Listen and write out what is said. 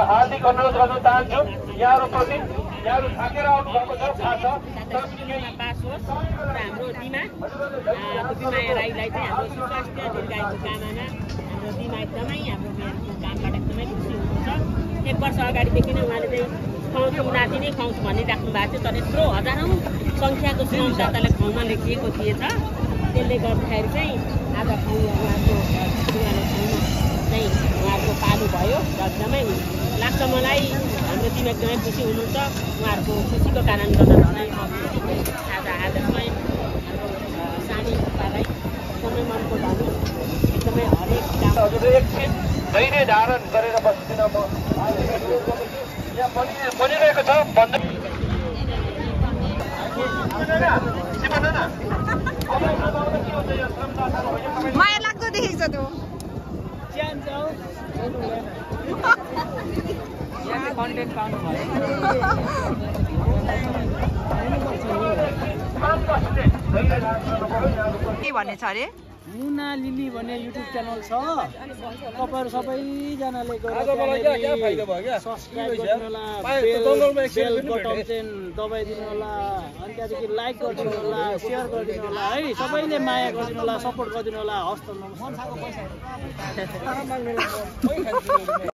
हार्दिक अनुरोध गर्न चाहन्छु यहाँहरुप्रति यहाँहरु थाकेर आउनु भएको छ थाहा छ पास होस् र हाम्रो दिमाग बिमा राईलाई चाहिँ हाम्रो स्वास्थ्य दीर्घायुको कामना हाम्रो दिमाग एकदमै हाम्रो कामबाट एकदमै खुसी हुनुहुन्छ 1 वर्ष अगाडिदेखि नै उहाँले चाहिँ खुवाउँछु नाति नै खुवाउँछु भनिराख्नु भएको थियो तर यत्रो हजारौं संख्याको श्रमदाताले खुवाउन लेखिएको थिएछ त्यसले गर्दाखेरि चाहिँ आज उहाँको चाहिँ उहाँको पालो भयो र एकदमै लाग्छ मलाई हाम्रो टिम एकदमै खुसी हुनुहुन्छ उहाँहरूको खुसीको कारण गर्दा चाहिँ आज आजमै हाम्रो सानी पालाई एकदमै मनको धनी एकदमै हरेक काम एकछिन धैर्य धारण गरेर बस्दिन म यहाँ बनिरहेको छ बन्द माया लाग्दो देखेको छ त्यो कन्टेन्ट पाउनु भयो के भन्ने छ अरे मुना लिली भन्ने युट्युब च्यानल छ तपाईहरु सबैजनाले गएर सब्स्क्राइब गर्नु होला बेल बटन चाहिँ दबाइदिनु होला अनि त्यहाँदेखि लाइक गरिदिनु होला शेयर गरिदिनु होला है सबैले माया गरिदिनु होला सपोर्ट गरिदिनु होला हस्त नमस्कार